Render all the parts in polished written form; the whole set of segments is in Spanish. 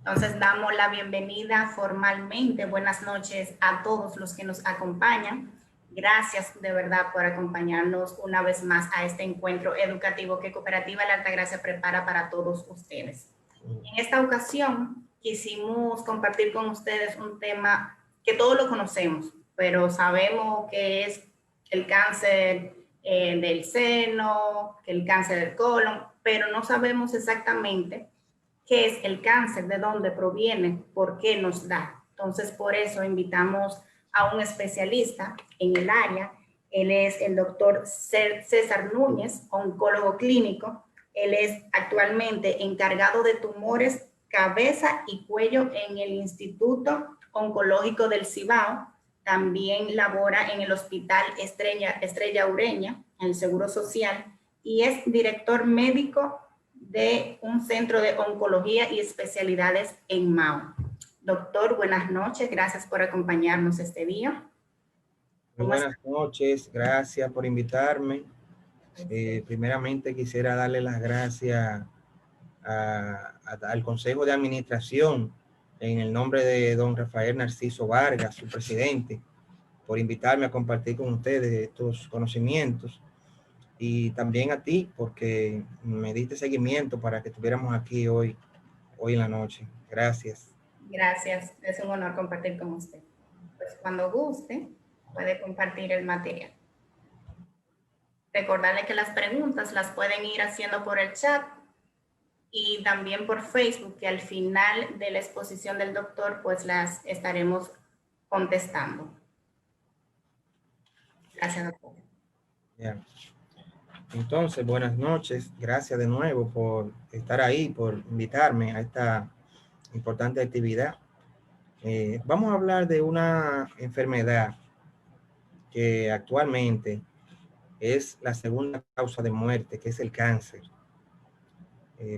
Entonces damos la bienvenida formalmente. Buenas noches a todos los que nos acompañan. Gracias de verdad por acompañarnos una vez más a este encuentro educativo que Cooperativa La Altagracia prepara para todos ustedes. En esta ocasión quisimos compartir con ustedes un tema que todos lo conocemos, pero sabemos que es el cáncer del seno, que el cáncer del colon, pero no sabemos exactamente qué es el cáncer, de dónde proviene, por qué nos da. Entonces, por eso invitamos a un especialista en el área. Él es el doctor César Núñez, oncólogo clínico. Él es actualmente encargado de tumores, cabeza y cuello en el Instituto Oncológico del Cibao. También labora en el Hospital Estrella Ureña, en el Seguro Social, y es director médico de un centro de oncología y especialidades en Mao. Doctor, buenas noches. Gracias por acompañarnos este día. Muy buenas noches. Gracias por invitarme. Primeramente quisiera darle las gracias al Consejo de Administración en el nombre de don Rafael Narciso Vargas, su presidente, por invitarme a compartir con ustedes estos conocimientos, y también a ti porque me diste seguimiento para que estuviéramos aquí hoy en la noche. Gracias. Gracias, es un honor compartir con usted. Pues cuando guste, puede compartir el material. Recordarle que las preguntas las pueden ir haciendo por el chat y también por Facebook, que al final de la exposición del doctor, pues las estaremos contestando. Gracias, doctor. Yeah. Entonces, buenas noches. Gracias de nuevo por estar ahí, por invitarme a esta importante actividad. Vamos a hablar de una enfermedad que actualmente es la segunda causa de muerte, que es el cáncer.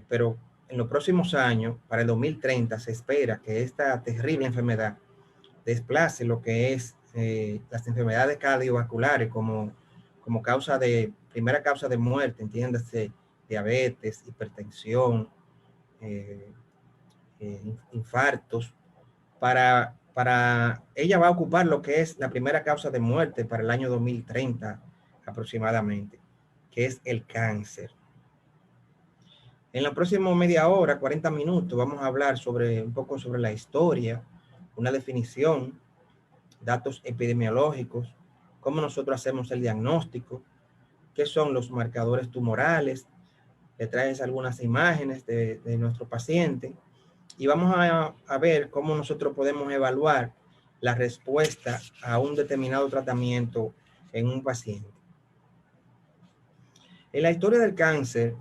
Pero en los próximos años, para el 2030, se espera que esta terrible enfermedad desplace lo que es las enfermedades cardiovasculares como primera causa de muerte, entiéndase, diabetes, hipertensión, infartos. Para ella va a ocupar lo que es la primera causa de muerte para el año 2030 aproximadamente, que es el cáncer. En la próxima media hora, 40 minutos, vamos a hablar un poco sobre la historia, una definición, datos epidemiológicos, cómo nosotros hacemos el diagnóstico, qué son los marcadores tumorales. Le traes algunas imágenes de nuestro paciente y vamos a ver cómo nosotros podemos evaluar la respuesta a un determinado tratamiento en un paciente. En la historia del cáncer,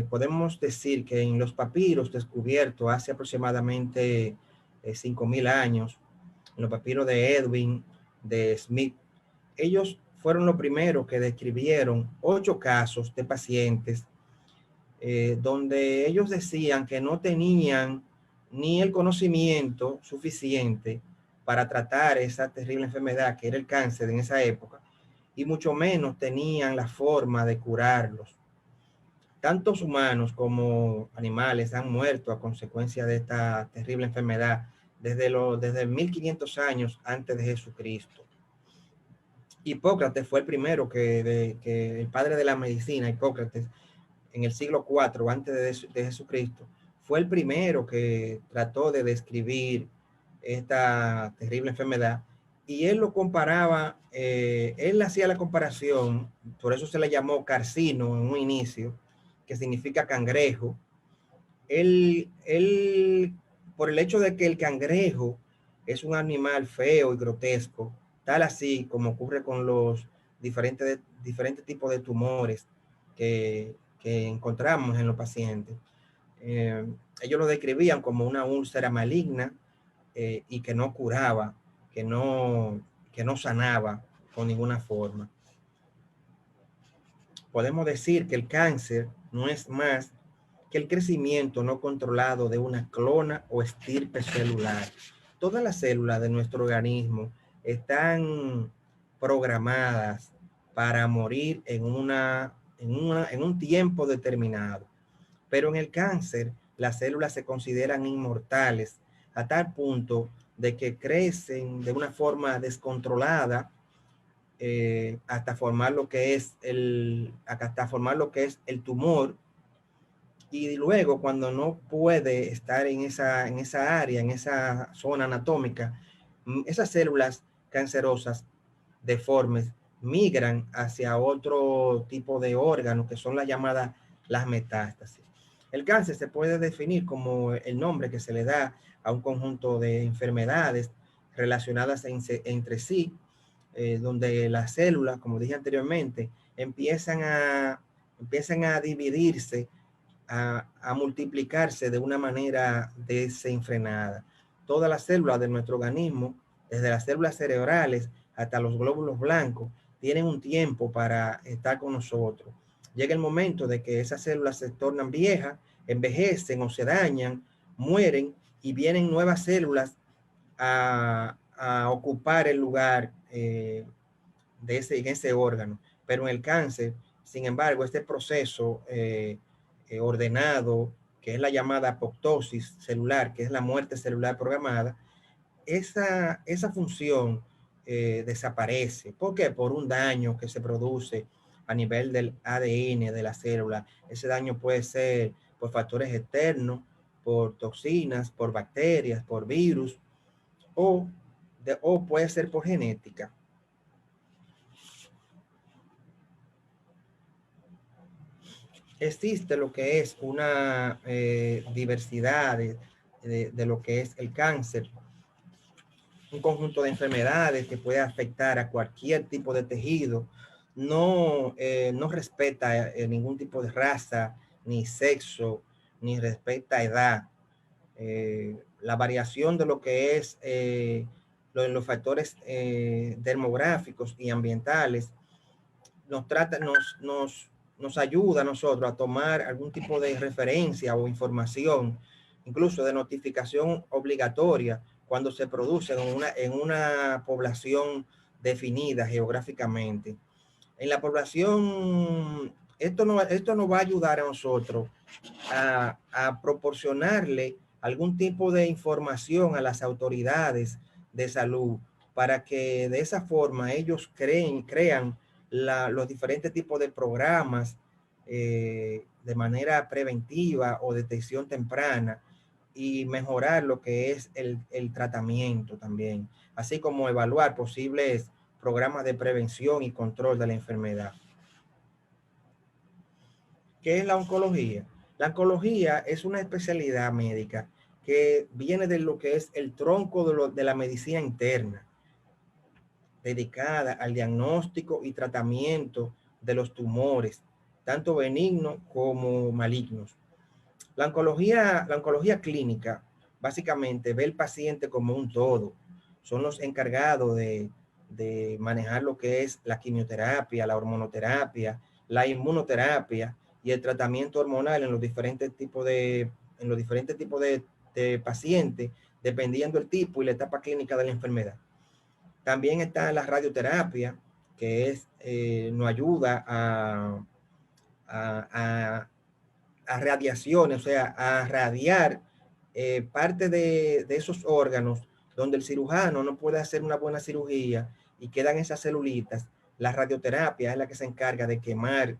podemos decir que en los papiros descubiertos hace aproximadamente 5.000 años, en los papiros de Edwin, de Smith, ellos fueron los primeros que describieron 8 casos de pacientes donde ellos decían que no tenían ni el conocimiento suficiente para tratar esa terrible enfermedad que era el cáncer en esa época, y mucho menos tenían la forma de curarlos. Tantos humanos como animales han muerto a consecuencia de esta terrible enfermedad desde 1500 años antes de Jesucristo. Hipócrates fue el primero que el padre de la medicina, Hipócrates, en el siglo IV antes de Jesucristo, fue el primero que trató de describir esta terrible enfermedad, y él lo comparaba, él hacía la comparación, por eso se le llamó carcino en un inicio, que significa cangrejo. Él, por el hecho de que el cangrejo es un animal feo y grotesco, tal así como ocurre con los diferentes tipos de tumores que encontramos en los pacientes. Ellos lo describían como una úlcera maligna y que no curaba, que no sanaba con ninguna forma. Podemos decir que el cáncer no es más que el crecimiento no controlado de una clona o estirpe celular. Todas las células de nuestro organismo están programadas para morir en un tiempo determinado. Pero en el cáncer las células se consideran inmortales a tal punto de que crecen de una forma descontrolada hasta formar lo que es el tumor, y luego cuando no puede estar en esa área, en esa zona anatómica, esas células cancerosas deformes migran hacia otro tipo de órgano que son las llamadas las metástasis. El cáncer se puede definir como el nombre que se le da a un conjunto de enfermedades relacionadas entre sí, donde las células, como dije anteriormente, empiezan a dividirse, a multiplicarse de una manera desenfrenada. Todas las células de nuestro organismo, desde las células cerebrales hasta los glóbulos blancos, tienen un tiempo para estar con nosotros. Llega el momento de que esas células se tornan viejas, envejecen o se dañan, mueren, y vienen nuevas células a ocupar el lugar en ese órgano. Pero en el cáncer, sin embargo, este proceso ordenado, que es la llamada apoptosis celular, que es la muerte celular programada, esa función desaparece. ¿Por qué? Por un daño que se produce a nivel del ADN de la célula. Ese daño puede ser por factores externos, por toxinas, por bacterias, por virus, o puede ser por genética. Existe lo que es una diversidad de lo que es el cáncer, un conjunto de enfermedades que puede afectar a cualquier tipo de tejido. No respeta ningún tipo de raza, ni sexo, ni respeta edad. La variación de lo que es los factores demográficos y ambientales nos ayuda a nosotros a tomar algún tipo de referencia o información, incluso de notificación obligatoria, cuando se produce en una población definida geográficamente. En la población, esto nos va a ayudar a nosotros a proporcionarle algún tipo de información a las autoridades de salud, para que de esa forma ellos crean los diferentes tipos de programas de manera preventiva o detección temprana, y mejorar lo que es el tratamiento también, así como evaluar posibles programas de prevención y control de la enfermedad. ¿Qué es la oncología? La oncología es una especialidad médica que viene de lo que es el tronco de la medicina interna, dedicada al diagnóstico y tratamiento de los tumores, tanto benignos como malignos. La oncología clínica básicamente ve el paciente como un todo. Son los encargados de manejar lo que es la quimioterapia, la hormonoterapia, la inmunoterapia y el tratamiento hormonal en los diferentes tipos de pacientes, dependiendo del tipo y la etapa clínica de la enfermedad. También está la radioterapia, que nos ayuda a radiaciones, o sea, a radiar parte de esos órganos donde el cirujano no puede hacer una buena cirugía y quedan esas celulitas. La radioterapia es la que se encarga de quemar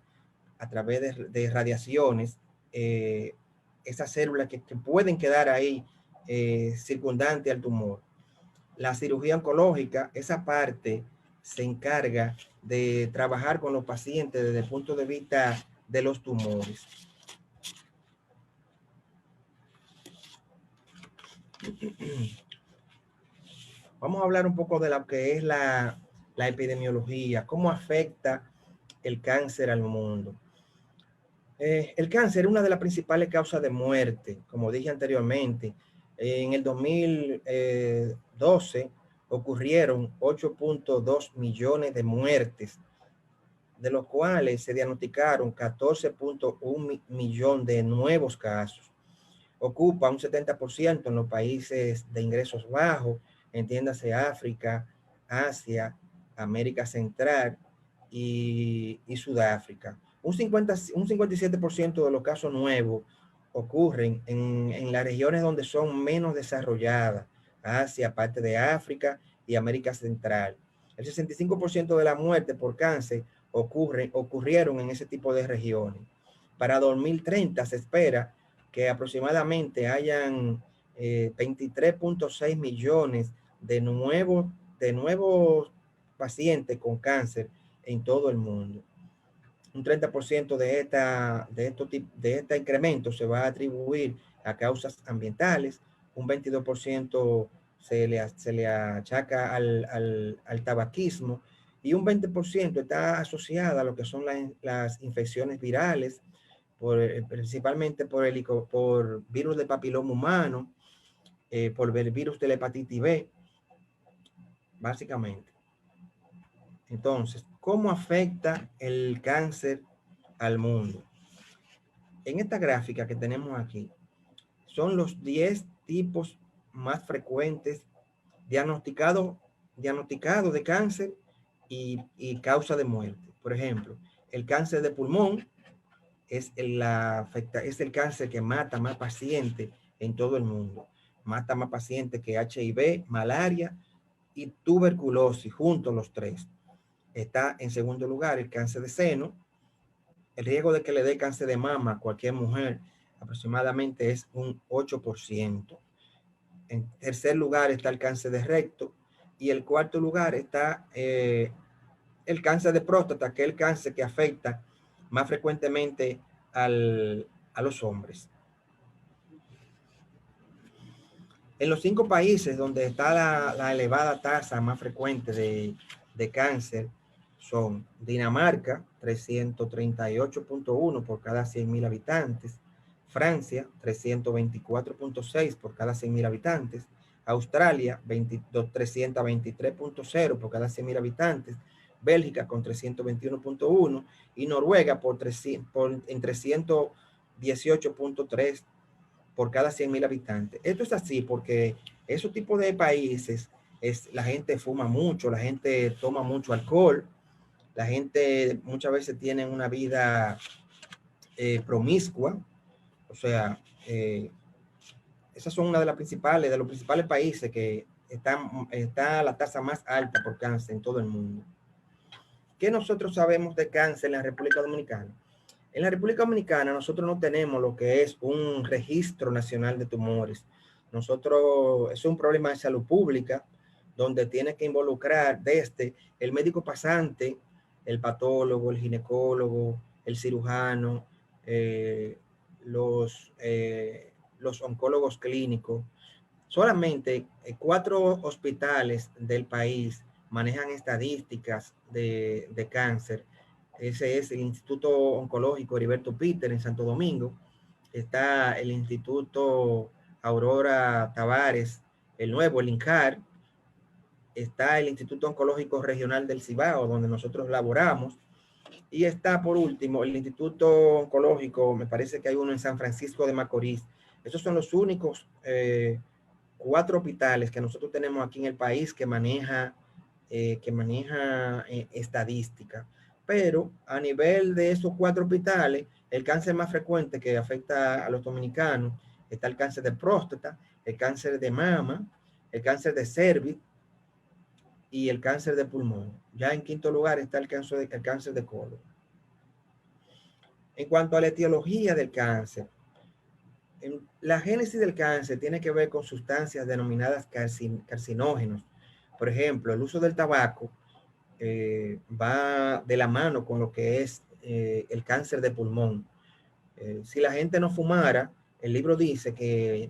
a través de radiaciones esas células que pueden quedar ahí circundante al tumor. La cirugía oncológica, esa parte se encarga de trabajar con los pacientes desde el punto de vista de los tumores. Vamos a hablar un poco de lo que es la epidemiología, cómo afecta el cáncer al mundo. El cáncer es una de las principales causas de muerte, como dije anteriormente. En el 2012 ocurrieron 8.2 millones de muertes, de los cuales se diagnosticaron 14.1 millón de nuevos casos. Ocupa un 70% en los países de ingresos bajos, entiéndase África, Asia, América Central y Sudáfrica. Un 57% de los casos nuevos ocurren en las regiones donde son menos desarrolladas, Asia, parte de África y América Central. El 65% de la muerte por cáncer ocurrieron en ese tipo de regiones. Para 2030 se espera que aproximadamente hayan 23.6 millones de nuevos pacientes con cáncer en todo el mundo. Un 30% de este incremento se va a atribuir a causas ambientales, un 22% se le achaca al tabaquismo y un 20% está asociada a lo que son las infecciones virales, principalmente por virus de papiloma humano, por el virus de la hepatitis B, básicamente. Entonces, ¿cómo afecta el cáncer al mundo? En esta gráfica que tenemos aquí, son los 10 tipos más frecuentes diagnosticados de cáncer y causa de muerte. Por ejemplo, el cáncer de pulmón es el cáncer que mata más pacientes en todo el mundo. Mata más pacientes que HIV, malaria y tuberculosis, juntos los tres. Está en segundo lugar el cáncer de seno. El riesgo de que le dé cáncer de mama a cualquier mujer aproximadamente es un 8%. En tercer lugar está el cáncer de recto y el cuarto lugar está el cáncer de próstata, que es el cáncer que afecta más frecuentemente a los hombres. En los 5 países donde está la elevada tasa más frecuente de cáncer son Dinamarca, 338.1 por cada 100.000 habitantes, Francia, 324.6 por cada 100.000 habitantes, Australia, 323.0 por cada 100.000 habitantes, Bélgica con 321.1 y Noruega en 318.3 por cada 100.000 habitantes. Esto es así porque esos tipos de países, la gente fuma mucho, la gente toma mucho alcohol, la gente muchas veces tiene una vida promiscua, o sea, esas son una de los principales países que está la tasa más alta por cáncer en todo el mundo. ¿Qué nosotros sabemos de cáncer en la República Dominicana? En la República Dominicana nosotros no tenemos lo que es un registro nacional de tumores. Es un problema de salud pública donde tiene que involucrar desde el médico pasante, el patólogo, el ginecólogo, el cirujano, los oncólogos clínicos. Solamente 4 hospitales del país manejan estadísticas de cáncer. Ese es el Instituto Oncológico Heriberto Peter en Santo Domingo. Está el Instituto Aurora Tavares, el nuevo, el INCAR. Está el Instituto Oncológico Regional del Cibao, donde nosotros laboramos. Y está, por último, el Instituto Oncológico, me parece que hay uno en San Francisco de Macorís. Esos son los únicos 4 hospitales que nosotros tenemos aquí en el país que maneja estadística. Pero a nivel de esos 4 hospitales, el cáncer más frecuente que afecta a los dominicanos está el cáncer de próstata, el cáncer de mama, el cáncer de cervix y el cáncer de pulmón. Ya en quinto lugar está el cáncer de colon. En cuanto a la etiología del cáncer, la génesis del cáncer tiene que ver con sustancias denominadas carcinógenos. Por ejemplo, el uso del tabaco va de la mano con lo que es el cáncer de pulmón. Si la gente no fumara, el libro dice que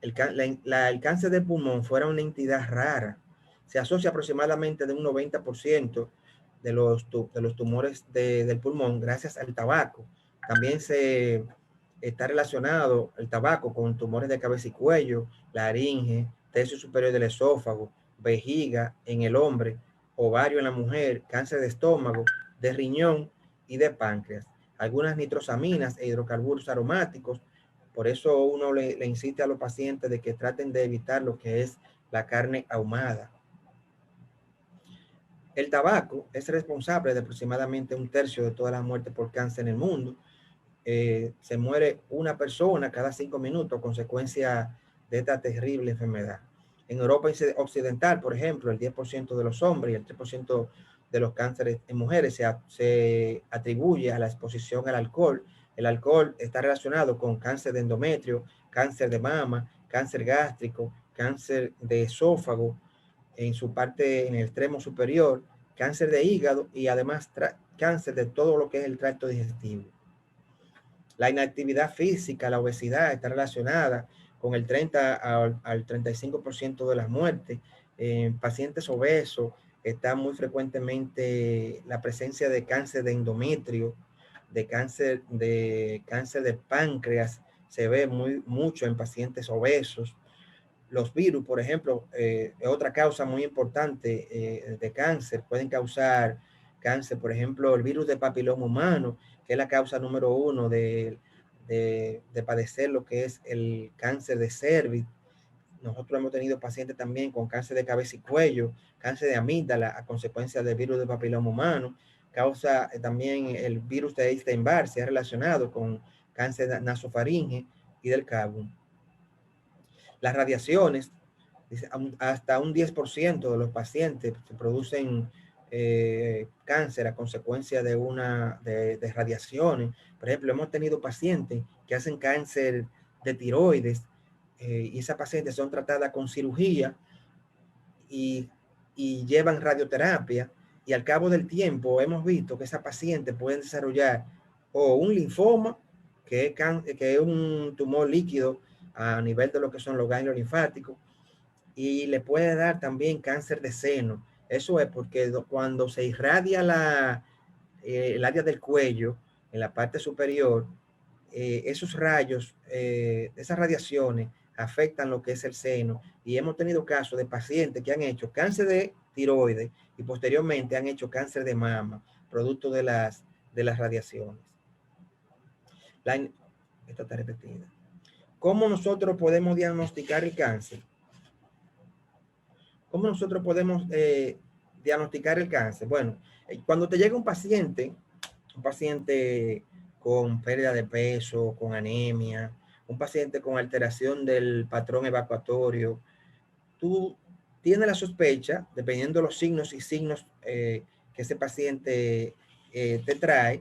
el cáncer de pulmón fuera una entidad rara. Se asocia aproximadamente de un 90% de los tumores del pulmón gracias al tabaco. También está relacionado el tabaco con tumores de cabeza y cuello, laringe, tercio superior del esófago, vejiga en el hombre, ovario en la mujer, cáncer de estómago, de riñón y de páncreas. Algunas nitrosaminas e hidrocarburos aromáticos. Por eso uno le insiste a los pacientes de que traten de evitar lo que es la carne ahumada. El tabaco es responsable de aproximadamente un tercio de todas las muertes por cáncer en el mundo. se muere una persona cada 5 minutos, consecuencia de esta terrible enfermedad. En Europa Occidental, por ejemplo, el 10% de los hombres y el 3% de los cánceres en mujeres se atribuye a la exposición al alcohol. El alcohol está relacionado con cáncer de endometrio, cáncer de mama, cáncer gástrico, cáncer de esófago en su parte, en el extremo superior, cáncer de hígado y además cáncer de todo lo que es el tracto digestivo. La inactividad física, la obesidad está relacionada con el 30 al 35% de las muertes. En pacientes obesos está muy frecuentemente la presencia de cáncer de endometrio, de cáncer de páncreas, se ve mucho en pacientes obesos. Los virus, por ejemplo, es otra causa muy importante de cáncer. Pueden causar cáncer, por ejemplo, el virus de papiloma humano, que es la causa número 1 de padecer lo que es el cáncer de cervix. Nosotros hemos tenido pacientes también con cáncer de cabeza y cuello, cáncer de amígdala a consecuencia del virus de papiloma humano. Causa también el virus de Epstein-Barr, se ha relacionado con cáncer nasofaringe y del cábum. Las radiaciones, hasta un 10% de los pacientes producen cáncer a consecuencia de radiaciones. Por ejemplo, hemos tenido pacientes que hacen cáncer de tiroides y esas pacientes son tratadas con cirugía y llevan radioterapia, y al cabo del tiempo hemos visto que esas pacientes pueden desarrollar o un linfoma, que es un tumor líquido a nivel de lo que son los ganglios linfáticos, y le puede dar también cáncer de seno. Eso es porque cuando se irradia el área del cuello, en la parte superior, esos rayos, esas radiaciones afectan lo que es el seno, y hemos tenido casos de pacientes que han hecho cáncer de tiroides y posteriormente han hecho cáncer de mama, producto de las radiaciones. Esta está repetida. ¿Cómo nosotros podemos diagnosticar el cáncer? ¿Cómo nosotros podemos diagnosticar el cáncer? Bueno, cuando te llega un paciente con pérdida de peso, con anemia, un paciente con alteración del patrón evacuatorio, tú tienes la sospecha, dependiendo de los signos que ese paciente te trae,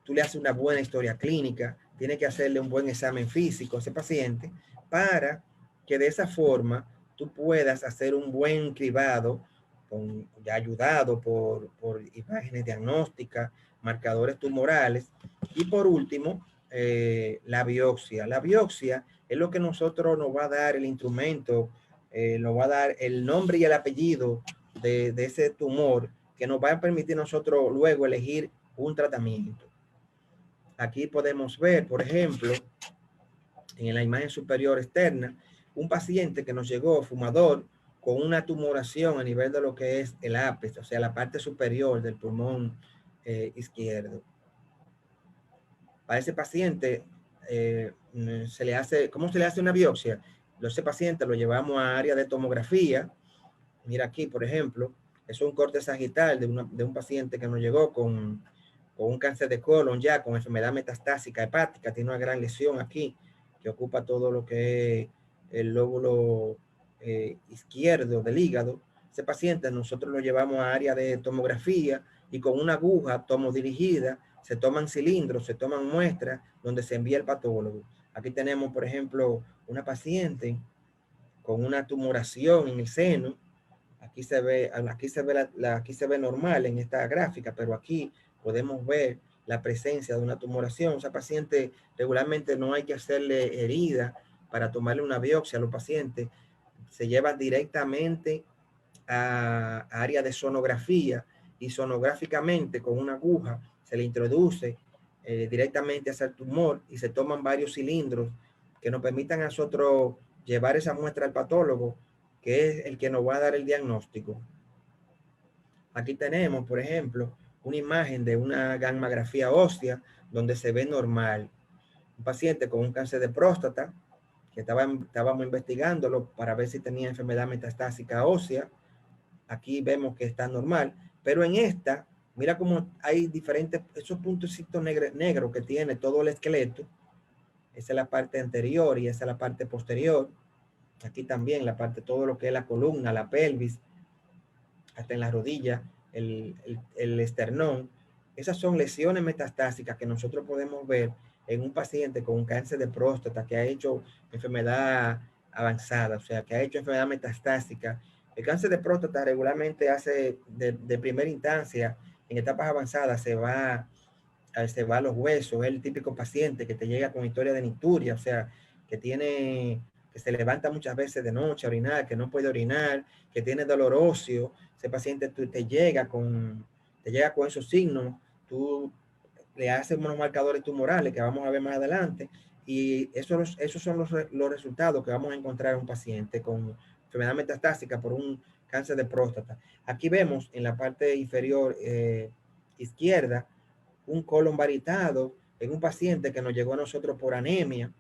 tú le haces una buena historia clínica, tienes que hacerle un buen examen físico a ese paciente para que de esa forma tú puedas hacer un buen cribado, ya ayudado por imágenes diagnósticas, marcadores tumorales, y por último, la biopsia. La biopsia es lo que nosotros nos va a dar el instrumento, nos va a dar el nombre y el apellido de ese tumor, que nos va a permitir nosotros luego elegir un tratamiento. Aquí podemos ver, por ejemplo, en la imagen superior externa, un paciente que nos llegó fumador con una tumoración a nivel de lo que es el ápice, o sea, la parte superior del pulmón izquierdo. Para ese paciente, ¿cómo se le hace una biopsia? Ese paciente lo llevamos a área de tomografía. Mira aquí, por ejemplo, es un corte sagital de un paciente que nos llegó con un cáncer de colon ya, con enfermedad metastásica hepática, tiene una gran lesión aquí que ocupa todo lo que es el lóbulo izquierdo del hígado. Ese paciente nosotros lo llevamos a área de tomografía y con una aguja tomodirigida se toman cilindros, se toman muestras donde se envía el patólogo. Aquí tenemos, por ejemplo, una paciente con una tumoración en el seno. Aquí se ve normal en esta gráfica, pero aquí podemos ver la presencia de una tumoración. Esa paciente regularmente no hay que hacerle herida para tomarle una biopsia a los pacientes. Se lleva directamente a área de sonografía y sonográficamente con una aguja se le introduce directamente hacia el tumor y se toman varios cilindros que nos permitan a nosotros llevar esa muestra al patólogo, que es el que nos va a dar el diagnóstico. Aquí tenemos, por ejemplo, una imagen de una gammagrafía ósea donde se ve normal. Un paciente con un cáncer de próstata, que estábamos investigándolo para ver si tenía enfermedad metastásica ósea. Aquí vemos que está normal, pero en esta Mira cómo hay diferentes, esos puntos negros que tiene todo el esqueleto. Esa es la parte anterior y esa es la parte posterior. Aquí también la parte, todo lo que es la columna, la pelvis, hasta en la rodilla, el esternón. Esas son lesiones metastásicas que nosotros podemos ver en un paciente con un cáncer de próstata que ha hecho enfermedad avanzada, o sea, que ha hecho enfermedad metastásica. El cáncer de próstata regularmente hace de primera instancia, en etapas avanzadas, se va a los huesos. Es el típico paciente que te llega con historia de nicturia, o sea, que tiene, que se levanta muchas veces de noche a orinar, que no puede orinar, que tiene dolor óseo. Ese paciente te llega con esos signos, tú le haces unos marcadores tumorales que vamos a ver más adelante, y esos son los resultados que vamos a encontrar en un paciente con enfermedad metastásica por un cáncer de próstata. Aquí vemos en la parte inferior izquierda un colon varietado en un paciente que nos llegó a nosotros por anemia.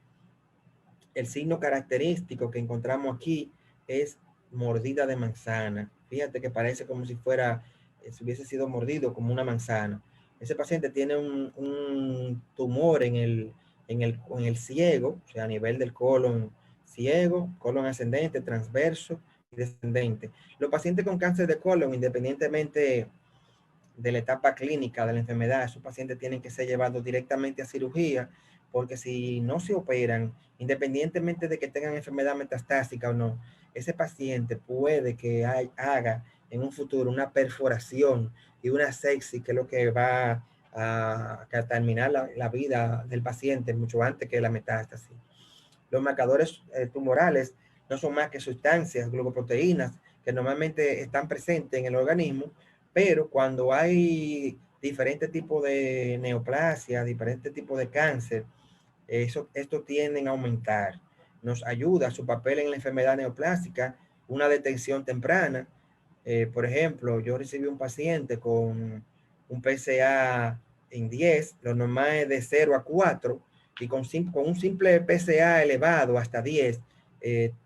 El signo característico que encontramos aquí es mordida de manzana. Fíjate que parece como si fuera, si hubiese sido mordido como una manzana. Ese paciente tiene un tumor en el ciego, o sea, a nivel del colon ciego, colon ascendente, transverso y descendente. Los pacientes con cáncer de colon, independientemente de la etapa clínica de la enfermedad, esos pacientes tienen que ser llevados directamente a cirugía, porque si no se operan, independientemente de que tengan enfermedad metastásica o no, ese paciente puede que haga en un futuro una perforación y una sepsis, que es lo que va a terminar la vida del paciente mucho antes que la metástasis. Los marcadores tumorales no son más que sustancias, glucoproteínas, que normalmente están presentes en el organismo, pero cuando hay diferentes tipos de neoplasia, diferentes tipos de cáncer, esto tienden a aumentar. Nos ayuda su papel en la enfermedad neoplásica, una detección temprana. Por ejemplo, yo recibí un paciente con un PSA en 10, lo normal es de 0 a 4, y con un simple PSA elevado hasta 10,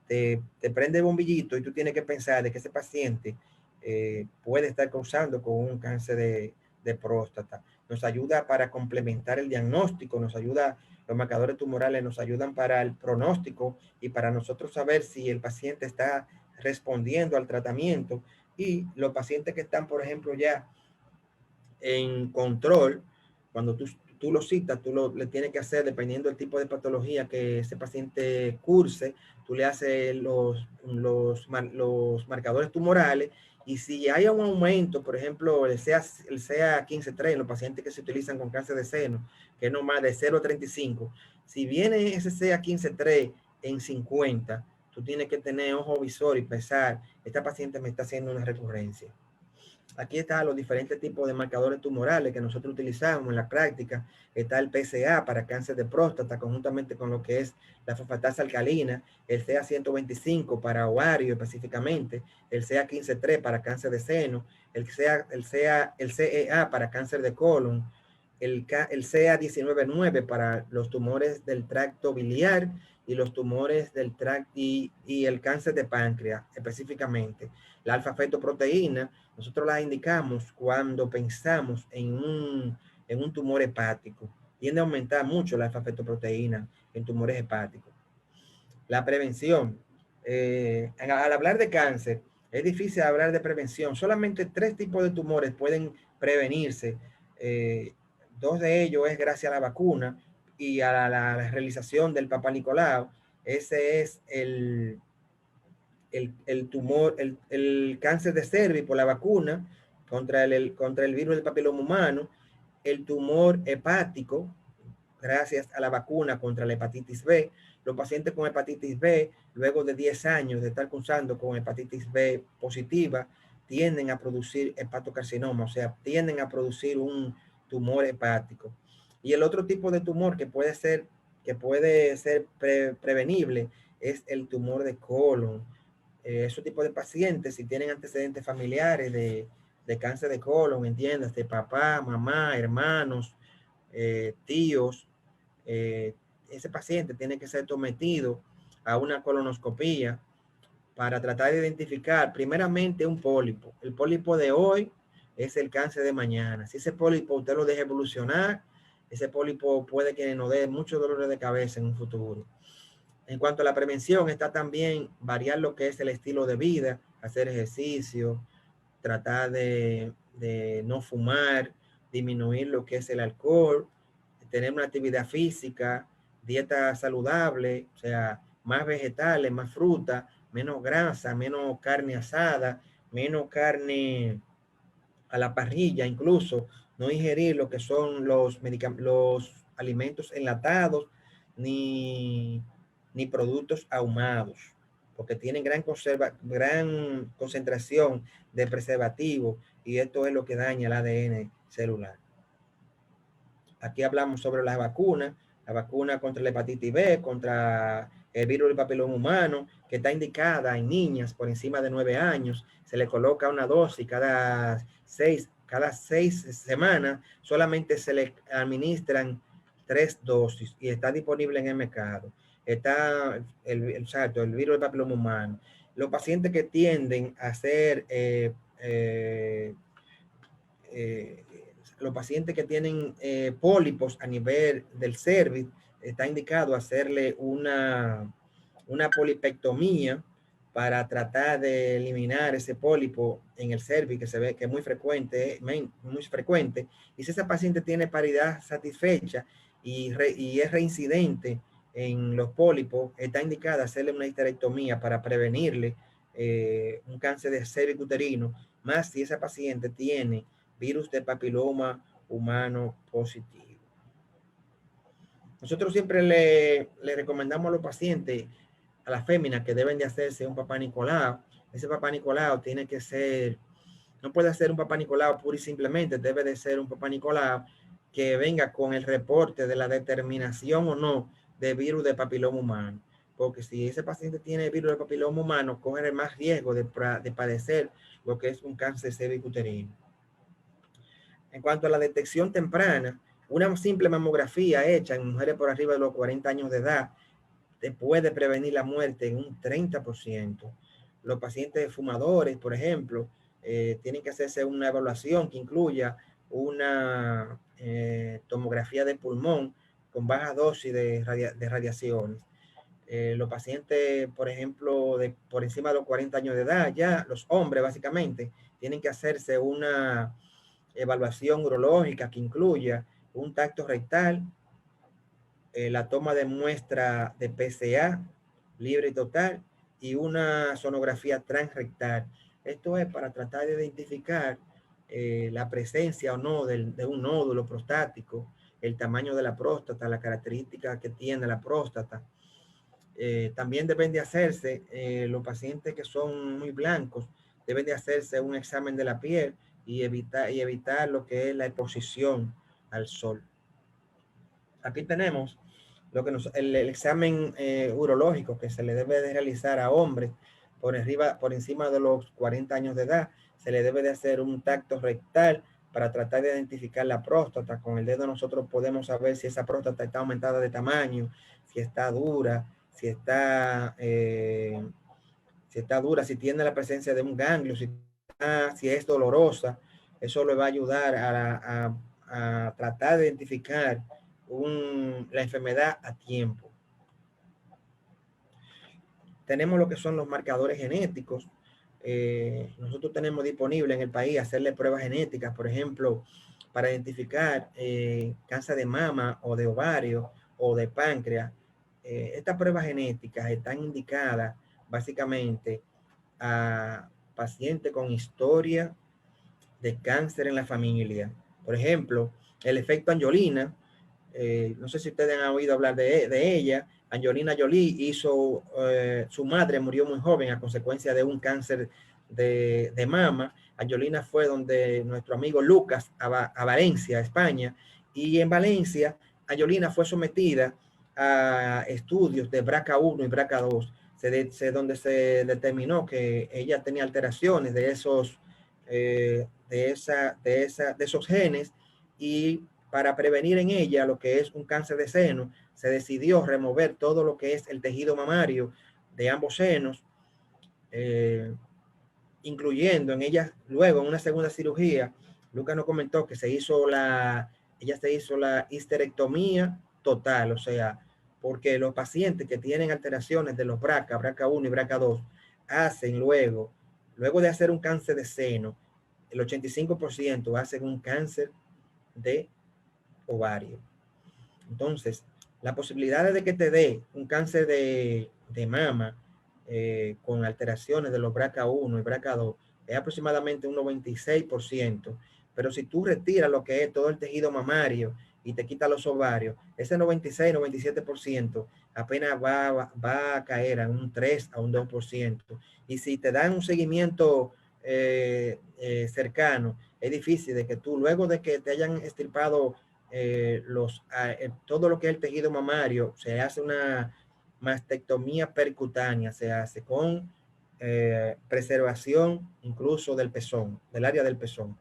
te prende el bombillito y tú tienes que pensar de que ese paciente puede estar causando con un cáncer de próstata. Nos ayuda para complementar el diagnóstico, los marcadores tumorales nos ayudan para el pronóstico y para nosotros saber si el paciente está respondiendo al tratamiento. Y los pacientes que están, por ejemplo, ya en control, cuando tú lo citas, le tienes que hacer, dependiendo del tipo de patología que ese paciente curse, tú le haces los marcadores tumorales, y si hay un aumento, por ejemplo, el CA 15-3 en los pacientes que se utilizan con cáncer de seno, que es nomás de 0 a 35, si viene ese CA 15-3 en 50, tú tienes que tener ojo visor y pensar, esta paciente me está haciendo una recurrencia. Aquí están los diferentes tipos de marcadores tumorales que nosotros utilizamos en la práctica. Está el PSA para cáncer de próstata, conjuntamente con lo que es la fosfatasa alcalina, el CA 125 para ovario específicamente, el CA 15-3 para cáncer de seno, el CEA para cáncer de colon, el CA 19-9 para los tumores del tracto biliar y los tumores del tracto y el cáncer de páncreas específicamente. La alfa-fetoproteína, nosotros la indicamos cuando pensamos en un tumor hepático. Tiende a aumentar mucho la alfa-fetoproteína en tumores hepáticos. La prevención. Al hablar de cáncer, es difícil hablar de prevención. Solamente 3 tipos de tumores pueden prevenirse. 2 de ellos es gracias a la vacuna y a la realización del Papa Nicolau. Ese es el tumor, el cáncer de cervix por la vacuna contra el virus del papiloma humano, el tumor hepático gracias a la vacuna contra la hepatitis B. Los pacientes con hepatitis B, luego de 10 años de estar cursando con hepatitis B positiva, tienden a producir hepatocarcinoma, o sea, tienden a producir un tumor hepático. Y el otro tipo de tumor que puede ser prevenible es el tumor de colon. Esos tipos de pacientes, si tienen antecedentes familiares de cáncer de colon, entiendas, de papá, mamá, hermanos, tíos, ese paciente tiene que ser sometido a una colonoscopía para tratar de identificar primeramente un pólipo. El pólipo de hoy es el cáncer de mañana. Si ese pólipo usted lo deja evolucionar, ese pólipo puede que nos dé muchos dolores de cabeza en un futuro. En cuanto a la prevención, está también variar lo que es el estilo de vida, hacer ejercicio, tratar de no fumar, disminuir lo que es el alcohol, tener una actividad física, dieta saludable, o sea, más vegetales, más fruta, menos grasa, menos carne asada, menos carne a la parrilla, incluso no ingerir lo que son los alimentos enlatados ni productos ahumados, porque tienen gran concentración de preservativos y esto es lo que daña el ADN celular. Aquí hablamos sobre las vacunas, la vacuna contra la hepatitis B, contra el virus del papiloma humano, que está indicada en niñas por encima de 9 años. Se le coloca una dosis cada seis semanas, solamente se le administran 3 dosis y está disponible en el mercado. Está el virus del papiloma humano. Los pacientes que tienden a ser los pacientes que tienen pólipos a nivel del cervix, está indicado hacerle una polipectomía para tratar de eliminar ese pólipo en el cervix, que se ve que es muy frecuente, y si esa paciente tiene paridad satisfecha y es reincidente en los pólipos, está indicada hacerle una histerectomía para prevenirle un cáncer de cervix uterino, más si esa paciente tiene virus de papiloma humano positivo. Nosotros siempre le recomendamos a los pacientes, a las féminas, que deben de hacerse un papá Nicolau. Ese papá Nicolau tiene que ser, no puede ser un papá Nicolau pura y simplemente, debe de ser un papá Nicolau que venga con el reporte de la determinación o no de virus de papiloma humano. Porque si ese paciente tiene virus de papiloma humano, corre más riesgo de padecer lo que es un cáncer cervicuterino. En cuanto a la detección temprana, una simple mamografía hecha en mujeres por arriba de los 40 años de edad te puede prevenir la muerte en un 30%. Los pacientes fumadores, por ejemplo, tienen que hacerse una evaluación que incluya una tomografía de pulmón con baja dosis de radiaciones. Los pacientes, por ejemplo, por encima de los 40 años de edad, ya los hombres básicamente, tienen que hacerse una evaluación urológica que incluya un tacto rectal, la toma de muestra de PSA libre y total y una sonografía transrectal. Esto es para tratar de identificar la presencia o no de un nódulo prostático, el tamaño de la próstata, la característica que tiene la próstata. También deben de hacerse, los pacientes que son muy blancos, deben de hacerse un examen de la piel y evitar lo que es la exposición al sol. Aquí tenemos lo que el examen urológico que se le debe de realizar a hombres por encima de los 40 años de edad. Se le debe de hacer un tacto rectal para tratar de identificar la próstata. Con el dedo nosotros podemos saber si esa próstata está aumentada de tamaño, si está dura, si si tiene la presencia de un ganglio, si es dolorosa. Eso le va a ayudar a tratar de identificar la enfermedad a tiempo. Tenemos lo que son los marcadores genéticos. Nosotros tenemos disponible en el país hacerle pruebas genéticas, por ejemplo, para identificar cáncer de mama o de ovario o de páncreas. Estas pruebas genéticas están indicadas básicamente a pacientes con historia de cáncer en la familia. Por ejemplo, el efecto Angelina, no sé si ustedes han oído hablar de ella. Angelina Jolie su madre murió muy joven a consecuencia de un cáncer de mama. Angelina fue donde nuestro amigo Lucas a Valencia, España, y en Valencia Angelina fue sometida a estudios de BRCA1 y BRCA2, donde se determinó que ella tenía alteraciones de esos genes, y para prevenir en ella lo que es un cáncer de seno, se decidió remover todo lo que es el tejido mamario de ambos senos, incluyendo en ella, luego en una segunda cirugía, Lucas nos comentó que ella se hizo la histerectomía total, o sea, porque los pacientes que tienen alteraciones de los BRCA1 y BRCA2, hacen luego de hacer un cáncer de seno, el 85% hacen un cáncer de ovario. Entonces, la posibilidad de que te dé un cáncer de mama con alteraciones de los BRCA1 y BRCA2 es aproximadamente un 96%, pero si tú retiras lo que es todo el tejido mamario y te quitas los ovarios, ese 96-97% apenas va a caer a un 3 a un 2%. Y si te dan un seguimiento cercano, es difícil de que tú, luego de que te hayan extirpado todo lo que es el tejido mamario, se hace una mastectomía percutánea, se hace con preservación incluso del pezón, del área del pezón.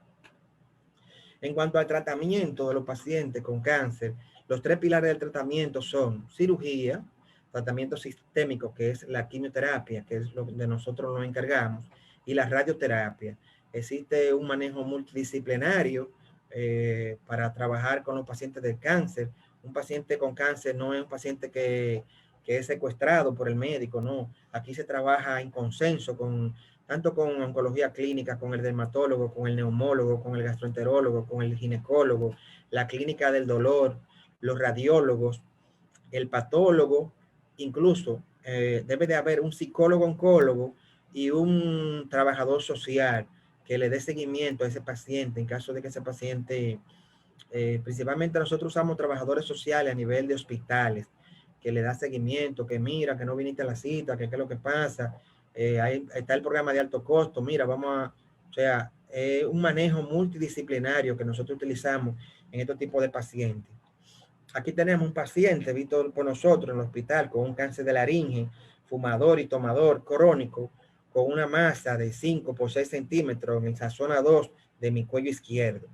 En cuanto al tratamiento de los pacientes con cáncer, los 3 pilares del tratamiento son cirugía, tratamiento sistémico, que es la quimioterapia, que es lo de nosotros nos encargamos, y la radioterapia. Existe un manejo multidisciplinario para trabajar con los pacientes del cáncer. Un paciente con cáncer no es un paciente que es secuestrado por el médico, no. Aquí se trabaja en consenso tanto con oncología clínica, con el dermatólogo, con el neumólogo, con el gastroenterólogo, con el ginecólogo, la clínica del dolor, los radiólogos, el patólogo, incluso debe de haber un psicólogo oncólogo y un trabajador social que le dé seguimiento a ese paciente en caso de que ese paciente, principalmente nosotros usamos trabajadores sociales a nivel de hospitales, que le da seguimiento, que mira, que no viniste a la cita, que qué es lo que pasa, ahí está el programa de alto costo, mira, o sea, un manejo multidisciplinario que nosotros utilizamos en este tipo de pacientes. Aquí tenemos un paciente visto por nosotros en el hospital con un cáncer de laringe, fumador y tomador crónico, con una masa de 5 por 6 centímetros en la zona 2 de mi cuello izquierdo.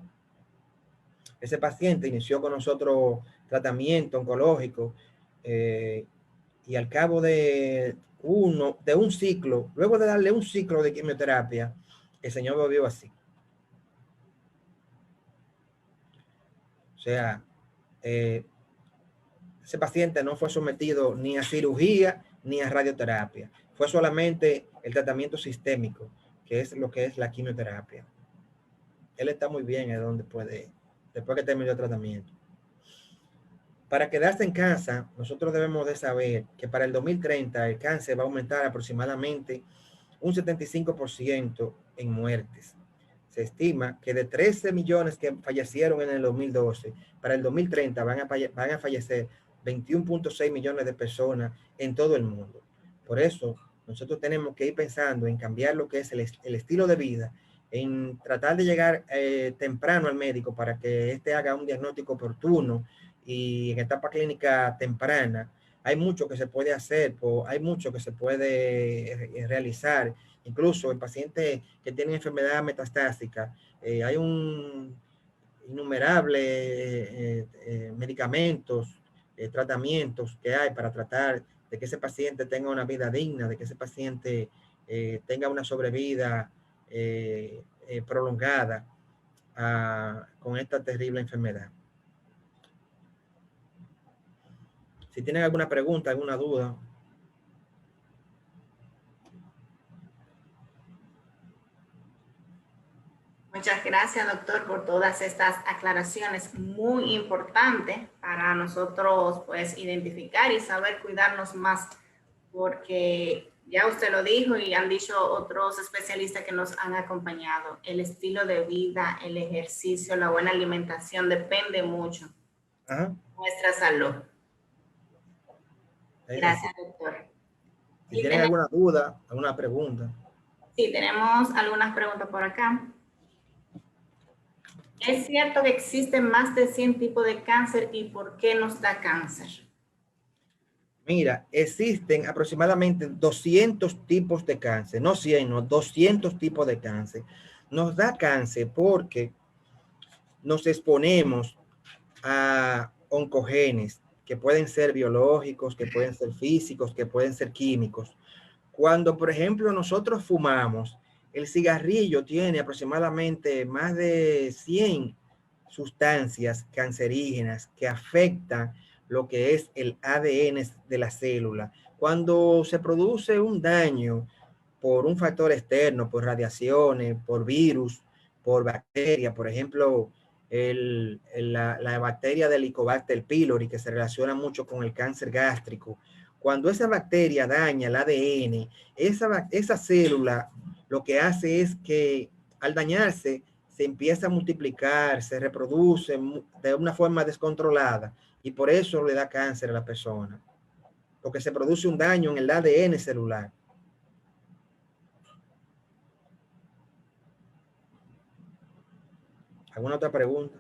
Ese paciente inició con nosotros tratamiento oncológico y al cabo de un ciclo, luego de darle un ciclo de quimioterapia, el señor volvió así. O sea, ese paciente no fue sometido ni a cirugía ni a radioterapia. Fue solamente el tratamiento sistémico, que es lo que es la quimioterapia. Él está muy bien, es donde después que terminó el tratamiento. Para quedarse en casa, nosotros debemos de saber que para el 2030 el cáncer va a aumentar aproximadamente un 75% en muertes. Se estima que de 13 millones que fallecieron en el 2012, para el 2030 van a fallecer 21.6 millones de personas en todo el mundo. Por eso, nosotros tenemos que ir pensando en cambiar lo que es el estilo de vida, en tratar de llegar temprano al médico para que éste haga un diagnóstico oportuno y en etapa clínica temprana. Hay mucho que se puede hacer, hay mucho que se puede realizar, incluso en pacientes que tienen enfermedad metastásica. Hay un innumerable medicamentos, tratamientos que hay para tratar de que ese paciente tenga una vida digna, de que ese paciente tenga una sobrevida prolongada con esta terrible enfermedad. Si tienen alguna pregunta, alguna duda. Muchas gracias, doctor, por todas estas aclaraciones muy importantes para nosotros, pues, identificar y saber cuidarnos más, porque ya usted lo dijo y han dicho otros especialistas que nos han acompañado. El estilo de vida, el ejercicio, la buena alimentación depende mucho de nuestra salud. Gracias, doctor. Si tienen alguna duda, alguna pregunta. Sí, tenemos algunas preguntas por acá. ¿Es cierto que existen más de 100 tipos de cáncer y por qué nos da cáncer? Mira, existen aproximadamente 200 tipos de cáncer, no 100, no, 200 tipos de cáncer. Nos da cáncer porque nos exponemos a oncogenes que pueden ser biológicos, que pueden ser físicos, que pueden ser químicos. Cuando, por ejemplo, nosotros fumamos, El cigarrillo tiene aproximadamente más de 100 sustancias cancerígenas que afectan lo que es el ADN de la célula. Cuando se produce un daño por un factor externo, por radiaciones, por virus, por bacterias, por ejemplo, la bacteria del Helicobacter pylori, que se relaciona mucho con el cáncer gástrico. Cuando esa bacteria daña el ADN, esa célula lo que hace es que al dañarse se empieza a multiplicar, se reproduce de una forma descontrolada y por eso le da cáncer a la persona, porque se produce un daño en el ADN celular. ¿Alguna otra pregunta?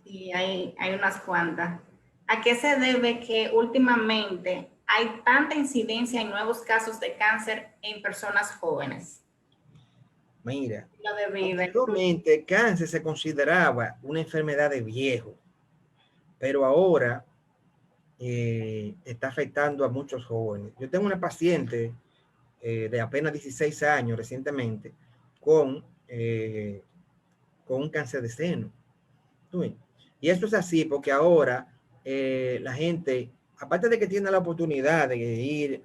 Sí, hay unas cuantas. ¿A qué se debe que últimamente hay tanta incidencia en nuevos casos de cáncer en personas jóvenes? Mira, Lo de vida. anteriormente el cáncer se consideraba una enfermedad de viejo, pero ahora está afectando a muchos jóvenes. Yo tengo una paciente de apenas 16 años recientemente eh, con un cáncer de seno. Y esto es así porque ahora la gente, aparte de que tiene la oportunidad de ir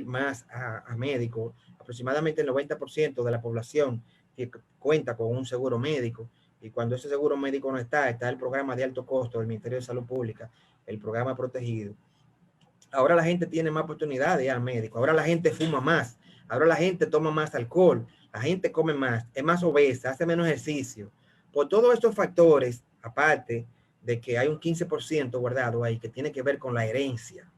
más a médicos, aproximadamente el 90% de la población que cuenta con un seguro médico, y cuando ese seguro médico no está el programa de alto costo del Ministerio de Salud Pública, el programa protegido. Ahora la gente tiene más oportunidad de ir al médico, ahora la gente fuma más, ahora la gente toma más alcohol, la gente come más, es más obesa, hace menos ejercicio. Por todos estos factores, aparte de que hay un 15% guardado ahí que tiene que ver con la herencia.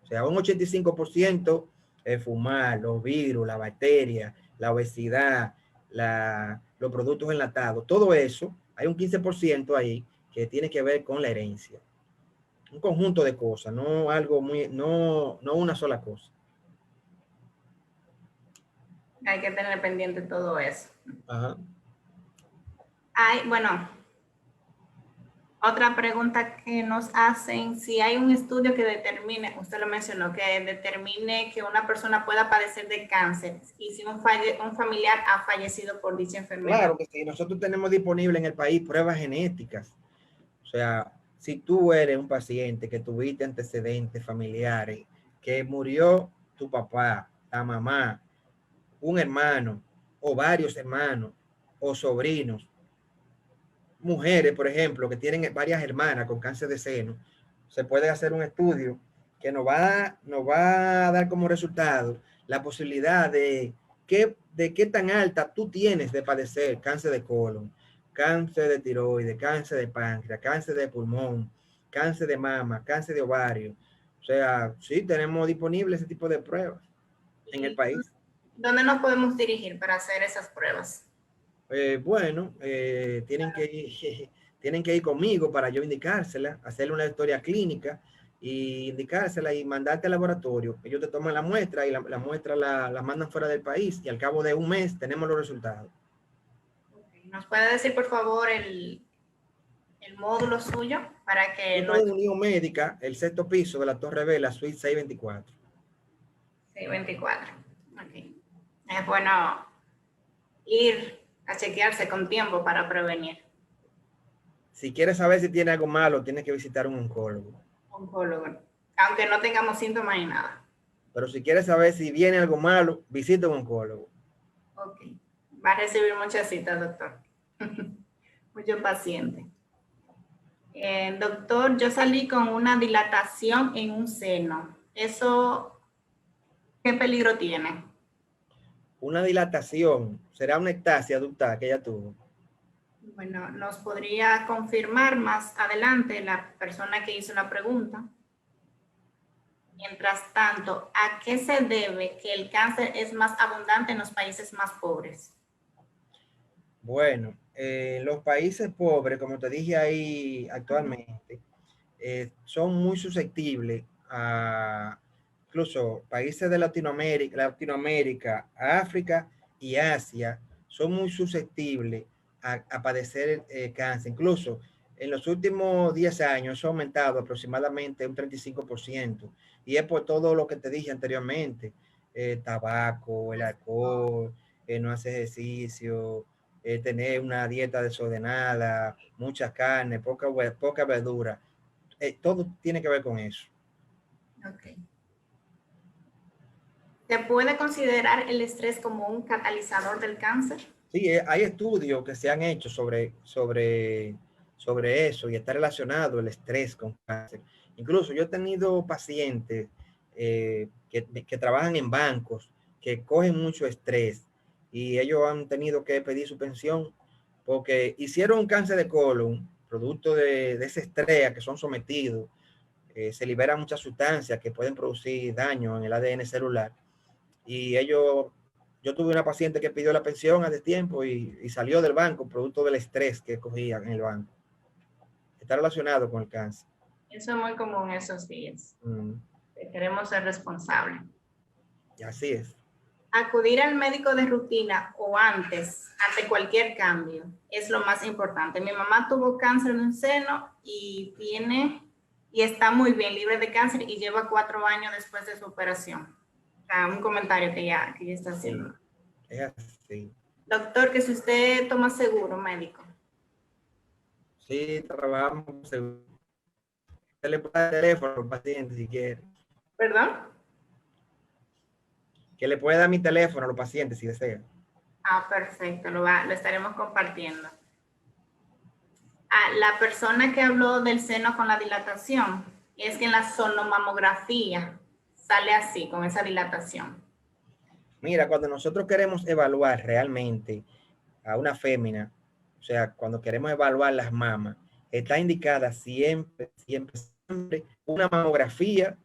O sea, un 85% es fumar, los virus, la bacteria, la obesidad, los productos enlatados, todo eso, hay un 15% ahí que tiene que ver con la herencia. Un conjunto de cosas, no algo muy, no una sola cosa. Hay que tener pendiente todo eso. Ajá. Bueno, otra pregunta que nos hacen, si hay un estudio que determine, usted lo mencionó, que determine que una persona pueda padecer de cáncer y si un familiar ha fallecido por dicha enfermedad. Claro que sí, nosotros tenemos disponible en el país pruebas genéticas. O sea, si tú eres un paciente que tuviste antecedentes familiares, que murió tu papá, la mamá, un hermano o varios hermanos o sobrinos, mujeres, por ejemplo, que tienen varias hermanas con cáncer de seno, se puede hacer un estudio que nos va a dar como resultado la posibilidad de qué tan alta tú tienes de padecer cáncer de colon, cáncer de tiroides, cáncer de páncreas, cáncer de pulmón, cáncer de mama, cáncer de ovario. O sea, sí tenemos disponible ese tipo de pruebas en el país. ¿Dónde nos podemos dirigir para hacer esas pruebas? Bueno, tienen que ir conmigo para yo indicársela, hacerle una historia clínica y indicársela y mandarte al laboratorio. Ellos te toman la muestra y la muestra la mandan fuera del país y al cabo de un mes tenemos los resultados. ¿Nos puede decir, por favor, el módulo suyo para que Centro de Unión Médica, el sexto piso de la Torre Vela, suite 624. 624. Okay. Es bueno ir a chequearse con tiempo para prevenir. Si quieres saber si tiene algo malo, tienes que visitar un oncólogo. Oncólogo. Aunque no tengamos síntomas ni nada. Pero si quieres saber si viene algo malo, visita un oncólogo. Ok. Va a recibir muchas citas, doctor. Mucho paciente. Doctor, yo salí con una dilatación en un seno. ¿Eso qué peligro tiene? Una dilatación, será una ectasia ductal que ella tuvo. Bueno, nos podría confirmar más adelante la persona que hizo la pregunta. Mientras tanto, ¿a qué se debe que el cáncer es más abundante en los países más pobres? Bueno, los países pobres, como te dije ahí actualmente, son muy susceptibles a incluso países de Latinoamérica, África y Asia, son muy susceptibles a padecer cáncer. Incluso en los últimos 10 años ha aumentado aproximadamente un 35%. Y es por todo lo que te dije anteriormente. tabaco, el alcohol, no hacer ejercicio, tener una dieta desordenada, mucha carne, poca verdura. Todo tiene que ver con eso. Ok. ¿Se puede considerar el estrés como un catalizador del cáncer? Sí, hay estudios que se han hecho sobre eso y está relacionado el estrés con cáncer. Incluso yo he tenido pacientes que trabajan en bancos, que cogen mucho estrés y ellos han tenido que pedir su pensión porque hicieron un cáncer de colon, producto de ese estrés a que son sometidos. Se liberan muchas sustancias que pueden producir daño en el ADN celular y yo tuve una paciente que pidió la pensión hace tiempo y salió del banco producto del estrés que cogía en el banco. Está relacionado con el cáncer. Eso es muy común esos días. Mm, Queremos ser responsables. y así es. Acudir al médico de rutina o antes, ante cualquier cambio, es lo más importante. Mi mamá tuvo cáncer en un seno y está muy bien, libre de cáncer y lleva 4 años después de su operación. Un comentario que ya está haciendo. Sí, es así. Doctor, que si usted toma seguro médico. Sí, trabajamos seguro. Usted le puede dar el teléfono al paciente si quiere. ¿Perdón? Que le puede dar mi teléfono a los pacientes si desea. Perfecto, lo estaremos compartiendo. La persona que habló del seno con la dilatación, es que en la sonomamografía sale así, con esa dilatación. Mira, cuando nosotros queremos evaluar realmente a una fémina, o sea, cuando queremos evaluar las mamas, está indicada siempre una mamografía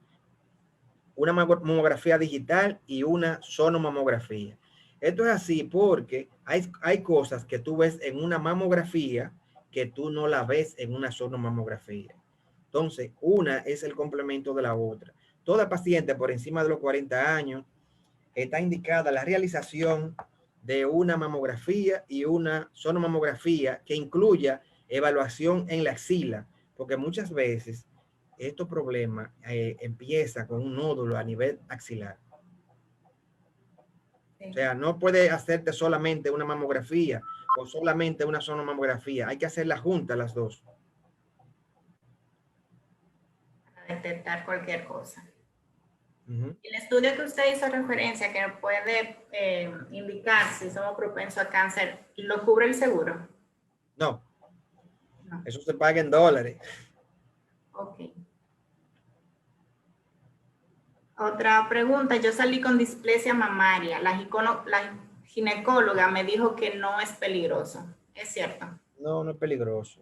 digital y una sonomamografía. Esto es así porque hay cosas que tú ves en una mamografía que tú no la ves en una sonomamografía. Entonces, una es el complemento de la otra. Toda paciente por encima de los 40 años está indicada la realización de una mamografía y una sonomamografía que incluya evaluación en la axila, porque muchas veces estos problemas empiezan con un nódulo a nivel axilar. Sí. O sea, no puede hacerte solamente una mamografía o solamente una sonomamografía. Hay que hacerla juntas las dos. Para detectar cualquier cosa. El estudio que usted hizo referencia, que puede indicar si somos propensos a cáncer, ¿lo cubre el seguro? No. Eso se paga en dólares. Ok. Otra pregunta, yo salí con displasia mamaria. La ginecóloga me dijo que no es peligroso. ¿Es cierto? No, no es peligroso.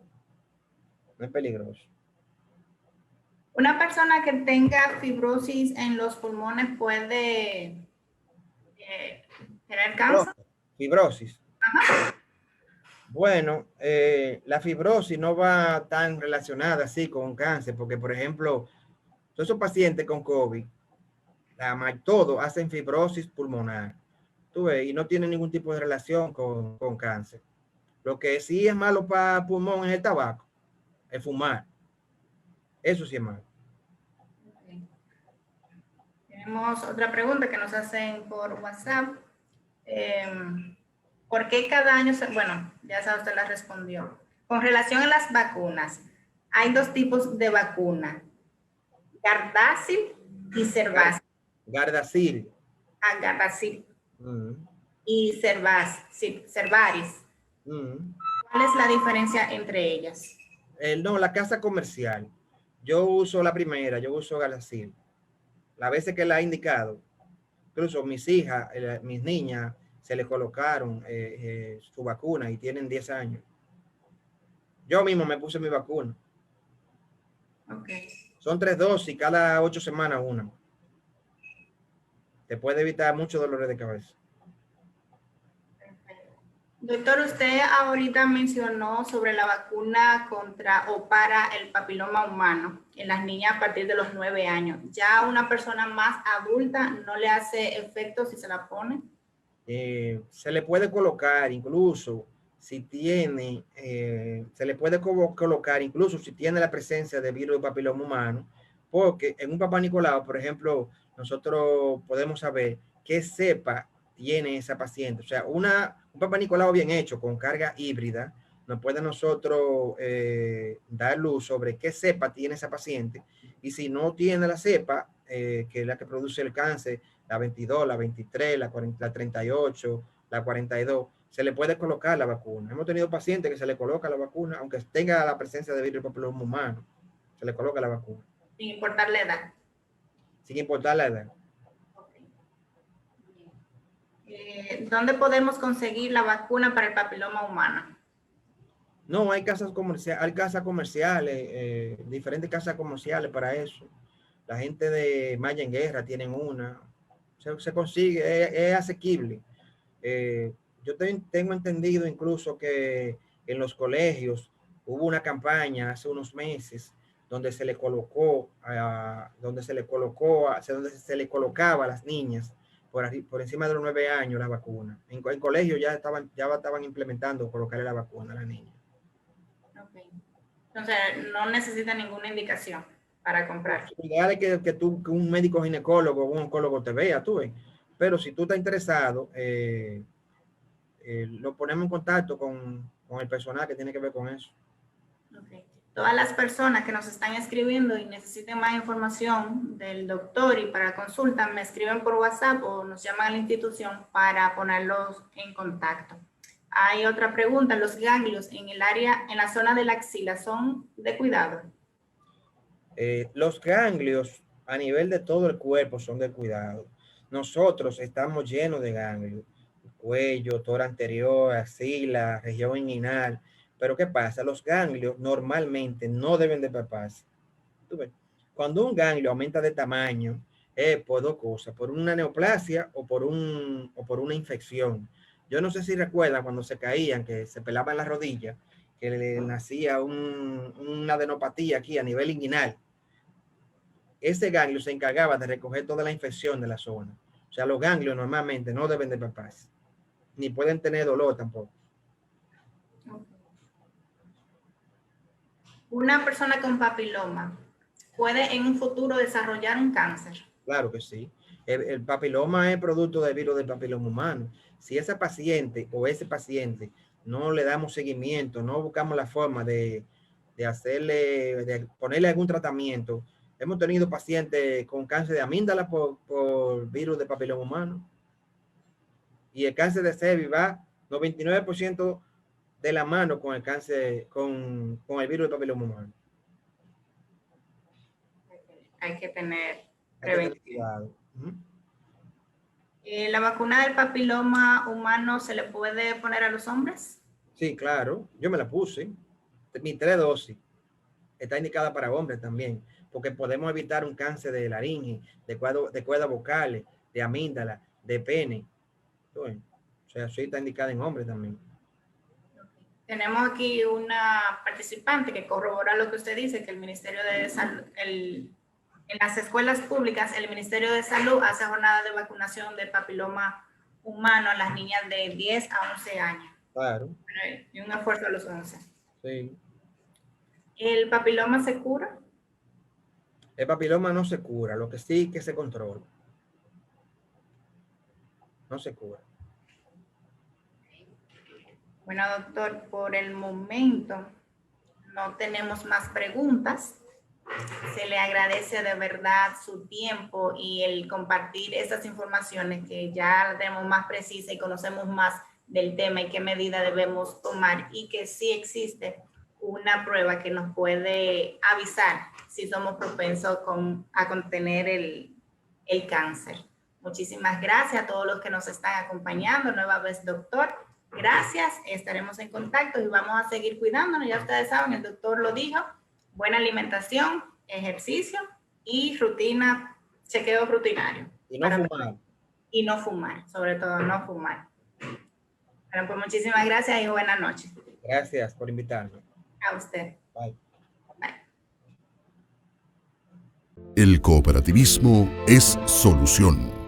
No es peligroso. Una persona que tenga fibrosis en los pulmones puede tener cáncer. Fibrosis. Ajá. Bueno, la fibrosis no va tan relacionada así con cáncer, porque por ejemplo, todos esos pacientes con COVID, todos hacen fibrosis pulmonar, tú ves, y no tienen ningún tipo de relación con cáncer. Lo que sí es malo para pulmón es el tabaco, el fumar. Eso sí es malo. Okay. Tenemos otra pregunta que nos hacen por WhatsApp. ¿Por qué cada año bueno, ya sabe, usted la respondió. Con relación a las vacunas, hay 2 tipos de vacuna, Gardasil y Cervarix. Gardasil. Gardasil. Y Cervarix. ¿Cuál es la diferencia entre ellas? No, la casa comercial. Yo uso la primera, yo uso Gardasil. Las veces que la he indicado, incluso mis hijas, mis niñas, se les colocaron su vacuna y tienen 10 años. Yo mismo me puse mi vacuna. Okay. Son 3 dosis, cada 8 semanas una. Te puede evitar muchos dolores de cabeza. Doctor, usted ahorita mencionó sobre la vacuna contra o para el papiloma humano en las niñas a partir de los 9 años. ¿Ya una persona más adulta no le hace efecto si se la pone? Se le puede colocar incluso si tiene, se le puede colocar incluso si tiene la presencia de virus de papiloma humano, porque en un Papá Nicolau, por ejemplo, nosotros podemos saber qué cepa tiene esa paciente. O sea, un Papa Nicolau bien hecho con carga híbrida nos puede a nosotros dar luz sobre qué cepa tiene esa paciente, y si no tiene la cepa, que es la que produce el cáncer, la 22, la 23, la 40, la 38, la 42, se le puede colocar la vacuna. Hemos tenido pacientes que se le coloca la vacuna, aunque tenga la presencia de virus del papiloma humano, se le coloca la vacuna. Sin importar la edad. Sin importar la edad. ¿Dónde podemos conseguir la vacuna para el papiloma humano? No, hay casas comerciales, diferentes casas comerciales para eso. La gente de Maya en Guerra tienen una. Se consigue, es asequible. Yo tengo entendido incluso que en los colegios hubo una campaña hace unos meses donde se le colocó, donde se le colocaba a las niñas por encima de los 9 años la vacuna. En colegios ya estaban implementando colocarle la vacuna a la niña. Okay. Entonces, no necesita ninguna indicación para comprar. Lo ideal es que un médico ginecólogo o un oncólogo te vea, tú ves. Pero si tú estás interesado, lo ponemos en contacto con el personal que tiene que ver con eso. Okay. Todas las personas que nos están escribiendo y necesiten más información del doctor y para consulta, me escriben por WhatsApp o nos llaman a la institución para ponerlos en contacto. Hay otra pregunta, ¿los ganglios en la zona de la axila son de cuidado? Los ganglios a nivel de todo el cuerpo son de cuidado. Nosotros estamos llenos de ganglios, cuello, tora anterior, axila, región inguinal. Pero ¿qué pasa? Los ganglios normalmente no deben de palparse. Cuando un ganglio aumenta de tamaño, es por dos cosas, por una neoplasia o por una infección. Yo no sé si recuerdan cuando se caían, que se pelaban las rodillas, que le nacía una adenopatía aquí a nivel inguinal. Ese ganglio se encargaba de recoger toda la infección de la zona. O sea, los ganglios normalmente no deben de palparse, ni pueden tener dolor tampoco. ¿Una persona con papiloma puede en un futuro desarrollar un cáncer? Claro que sí. El papiloma es producto del virus del papiloma humano. Si esa paciente o ese paciente no le damos seguimiento, no buscamos la forma de ponerle algún tratamiento. Hemos tenido pacientes con cáncer de amígdala por virus del papiloma humano. Y el cáncer de cervix va 99% de la mano con el cáncer, con el virus del papiloma humano. Hay que tener cuidado. ¿La vacuna del papiloma humano se le puede poner a los hombres? Sí, claro. Yo me la puse. Mi 3 dosis. Está indicada para hombres también, porque podemos evitar un cáncer de laringe, de cuerdas vocales, de amígdala, de pene. O sea, sí está indicada en hombres también. Tenemos aquí una participante que corrobora lo que usted dice, que el Ministerio de Salud, en las escuelas públicas, el Ministerio de Salud hace jornada de vacunación del papiloma humano a las niñas de 10 a 11 años. Claro. Y un esfuerzo a los 11. Sí. ¿El papiloma se cura? El papiloma no se cura, lo que sí que se controla. No se cura. Bueno, doctor, por el momento no tenemos más preguntas. Se le agradece de verdad su tiempo y el compartir estas informaciones que ya tenemos más precisas y conocemos más del tema y qué medida debemos tomar, y que sí existe una prueba que nos puede avisar si somos propensos a contener el cáncer. Muchísimas gracias a todos los que nos están acompañando. Nueva vez, doctor. Gracias, estaremos en contacto y vamos a seguir cuidándonos. Ya ustedes saben, el doctor lo dijo, buena alimentación, ejercicio y rutina, chequeo rutinario. Y no fumar. Y no fumar, sobre todo no fumar. Bueno, pues muchísimas gracias y buenas noches. Gracias por invitarme. A usted. Bye. Bye. El cooperativismo es solución.